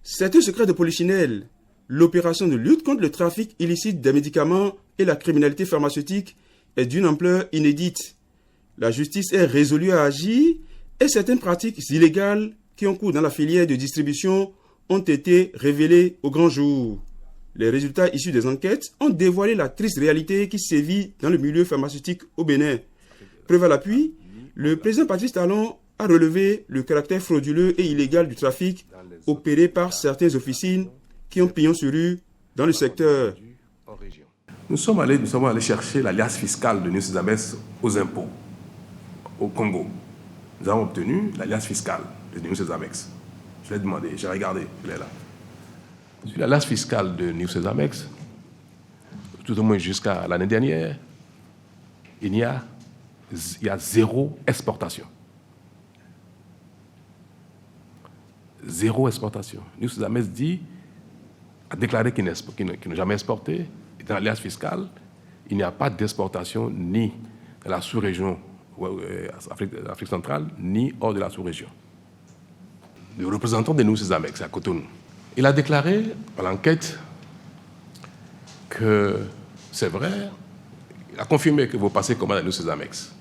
C'est un secret de polichinelle. L'opération de lutte contre le trafic illicite des médicaments et la criminalité pharmaceutique est d'une ampleur inédite. La justice est résolue à agir et certaines pratiques illégales qui ont cours dans la filière de distribution ont été révélées au grand jour. Les résultats issus des enquêtes ont dévoilé la triste réalité qui sévit dans le milieu pharmaceutique au Bénin. Preuve à l'appui, le président Patrice Talon a relevé le caractère frauduleux et illégal du trafic opéré par certaines officines qui ont pignon sur rue dans le secteur. Nous sommes allés chercher l'alias fiscale de New Ces-Amex aux impôts, au Congo. Nous avons obtenu l'alias fiscale de New Ces-Amex. Je l'ai demandé, j'ai regardé, il est là. Sur l'alias fiscale de New Ces-Amex, tout au moins jusqu'à l'année dernière, il y a zéro exportation. Zéro exportation. New Ces-Amex a déclaré qu'il n'a jamais exporté. Et dans l'alias fiscale, il n'y a pas d'exportation ni dans la sous-région Afrique centrale, ni hors de la sous-région. Le représentant de New Ces-Amex à Cotonou, il a déclaré à l'enquête que c'est vrai, il a confirmé que vous passez commande à New Ces-Amex.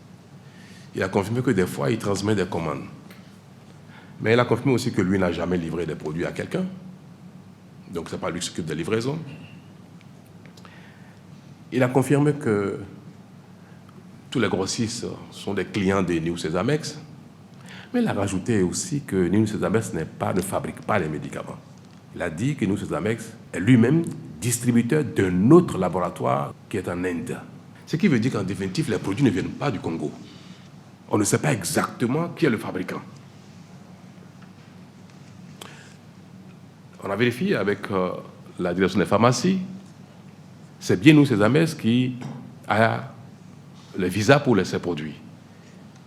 Il a confirmé que des fois, il transmet des commandes. Mais il a confirmé aussi que lui n'a jamais livré des produits à quelqu'un. Donc, ce n'est pas lui qui s'occupe des livraisons. Il a confirmé que tous les grossistes sont des clients de New Ces-Amex. Mais il a rajouté aussi que New Ces-Amex ne fabrique pas les médicaments. Il a dit que New Ces-Amex est lui-même distributeur d'un autre laboratoire qui est en Inde. Ce qui veut dire qu'en définitive, les produits ne viennent pas du Congo. On ne sait pas exactement qui est le fabricant. On a vérifié avec la direction des pharmacies. C'est bien New Ces-Amex qui a le visa pour ces produits,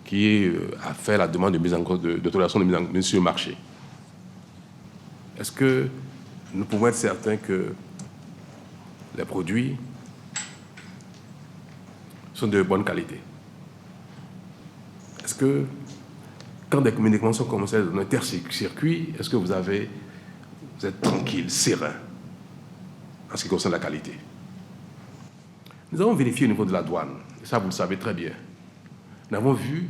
qui a fait la demande de mise en cause, d'autorisation de mise sur le marché. Est-ce que nous pouvons être certains que les produits sont de bonne qualité? Est-ce que, quand des médicaments sont commencés dans un circuit, est-ce que vous êtes tranquille, serein, en ce qui concerne la qualité? Nous avons vérifié au niveau de la douane, et ça vous le savez très bien. Nous n'avons vu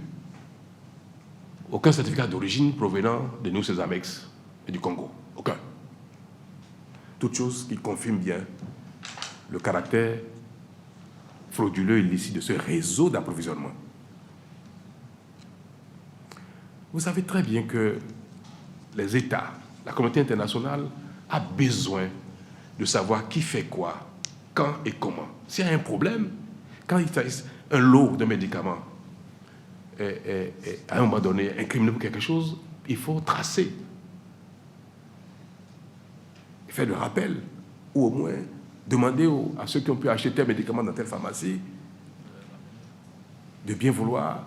aucun certificat d'origine provenant de New Ces-Amex et du Congo. Aucun. Toute chose qui confirme bien le caractère frauduleux et illicite de ce réseau d'approvisionnement. Vous savez très bien que les États, la communauté internationale a besoin de savoir qui fait quoi, quand et comment. S'il y a un problème, quand il s'agit un lot de médicaments est à un moment donné incriminé pour quelque chose, il faut tracer, faire le rappel, ou au moins demander à ceux qui ont pu acheter tel médicament dans telle pharmacie de bien vouloir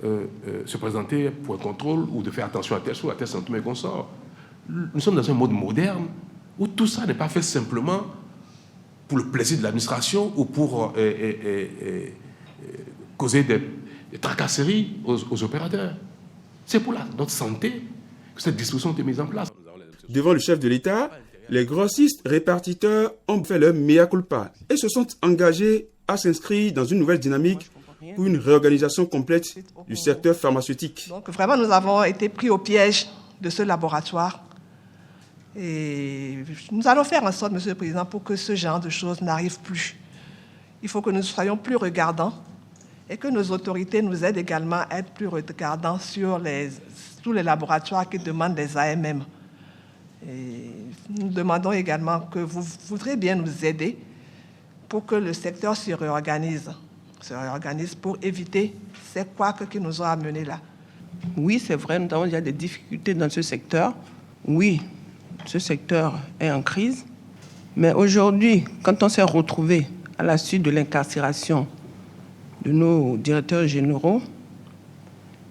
se présenter pour un contrôle ou de faire attention à tel chose, à tel symptôme et consort. Nous sommes dans un mode moderne où tout ça n'est pas fait simplement pour le plaisir de l'administration ou pour causer des tracasseries aux opérateurs. C'est pour notre santé que cette disposition est mise en place. Devant le chef de l'État, les grossistes répartiteurs ont fait leur mea culpa et se sont engagés à s'inscrire dans une nouvelle dynamique pour une réorganisation complète du secteur pharmaceutique. Donc vraiment, nous avons été pris au piège de ce laboratoire. Et nous allons faire en sorte, Monsieur le Président, pour que ce genre de choses n'arrive plus. Il faut que nous soyons plus regardants et que nos autorités nous aident également à être plus regardants sur tous les laboratoires qui demandent des AMM. Et nous demandons également que vous voudrez bien nous aider pour que le secteur se réorganise pour éviter ces couacs qui nous ont amenés là. Oui, c'est vrai, nous avons déjà des difficultés dans ce secteur. Oui, ce secteur est en crise. Mais aujourd'hui, quand on s'est retrouvé à la suite de l'incarcération de nos directeurs généraux,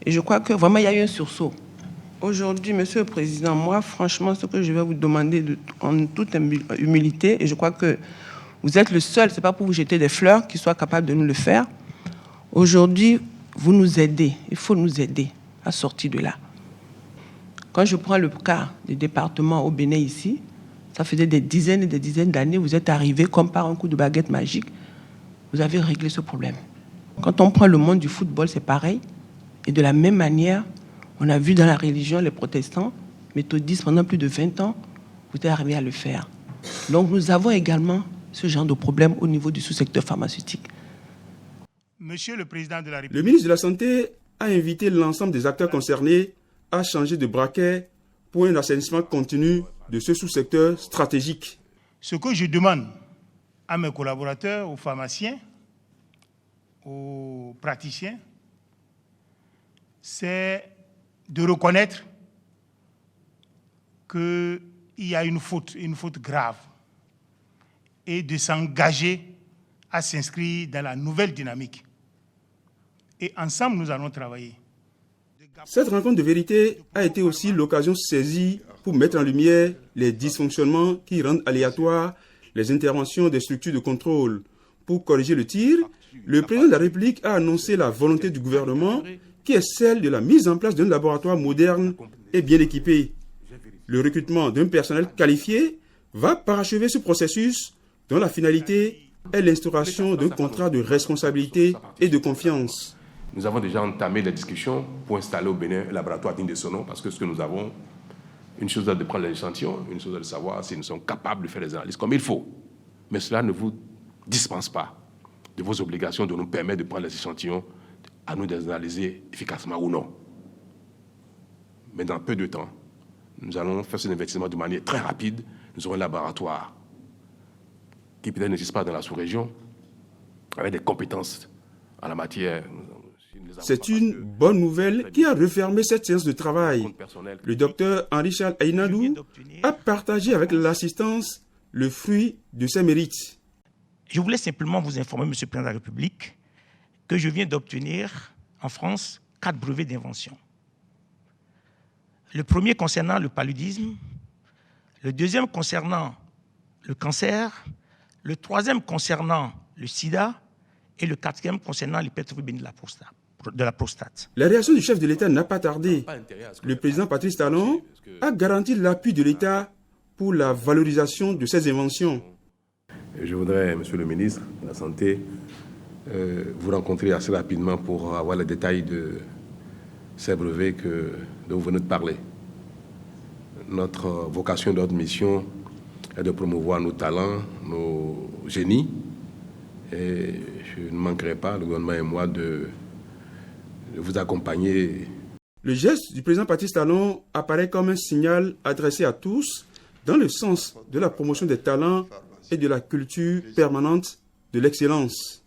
et je crois que vraiment il y a eu un sursaut. Aujourd'hui, Monsieur le Président, moi, franchement, ce que je vais vous demander en toute humilité, et je crois que vous êtes le seul, ce n'est pas pour vous jeter des fleurs, qui soit capable de nous le faire. Aujourd'hui, vous nous aidez, il faut nous aider à sortir de là. Quand je prends le cas des départements au Bénin ici, ça faisait des dizaines et des dizaines d'années, vous êtes arrivés comme par un coup de baguette magique, vous avez réglé ce problème. Quand on prend le monde du football, c'est pareil. Et de la même manière, on a vu dans la religion, les protestants, méthodistes, pendant plus de 20 ans, vous êtes arrivés à le faire. Donc nous avons également ce genre de problème au niveau du sous-secteur pharmaceutique. Monsieur le Président de la République. Le ministre de la Santé a invité l'ensemble des acteurs concernés à changer de braquet pour un assainissement continu de ce sous-secteur stratégique. Ce que je demande à mes collaborateurs, aux pharmaciens, aux praticiens, c'est de reconnaître qu'il y a une faute grave, et de s'engager à s'inscrire dans la nouvelle dynamique. Et ensemble, nous allons travailler. Cette rencontre de vérité a été aussi l'occasion saisie pour mettre en lumière les dysfonctionnements qui rendent aléatoires les interventions des structures de contrôle. Pour corriger le tir, le président de la République a annoncé la volonté du gouvernement qui est celle de la mise en place d'un laboratoire moderne et bien équipé. Le recrutement d'un personnel qualifié va parachever ce processus dont la finalité est l'instauration d'un contrat de responsabilité et de confiance. Nous avons déjà entamé les discussions pour installer au Bénin un laboratoire digne de son nom, parce que ce que nous avons, une chose est de prendre les échantillons, une chose est de savoir si nous sommes capables de faire les analyses comme il faut. Mais cela ne vous dispense pas de vos obligations de nous permettre de prendre les échantillons, à nous de les analyser efficacement ou non. Mais dans peu de temps, nous allons faire cet investissement de manière très rapide. Nous aurons un laboratoire qui peut-être n'existe pas dans la sous-région, avec des compétences en la matière. C'est une bonne nouvelle qui a refermé cette séance de travail. Le docteur Henri-Charles Ainadou a partagé avec l'assistance le fruit de ses mérites. Je voulais simplement vous informer, Monsieur le Président de la République, que je viens d'obtenir en France 4 brevets d'invention. Le premier concernant le paludisme, le deuxième concernant le cancer, le troisième concernant le sida et le quatrième concernant l'hypertrophie de la prostate. La réaction du chef de l'État n'a pas tardé. Le président Patrice Talon a garanti l'appui de l'État pour la valorisation de ces inventions. Je voudrais, Monsieur le ministre de la Santé, vous rencontrer assez rapidement pour avoir les détails de ces brevets dont vous venez de parler. Notre vocation, notre mission est de promouvoir nos talents, nos génies. Et je ne manquerai pas, le gouvernement et moi, de vous accompagner. Le geste du président Patrice Talon apparaît comme un signal adressé à tous dans le sens de la promotion des talents et de la culture permanente de l'excellence.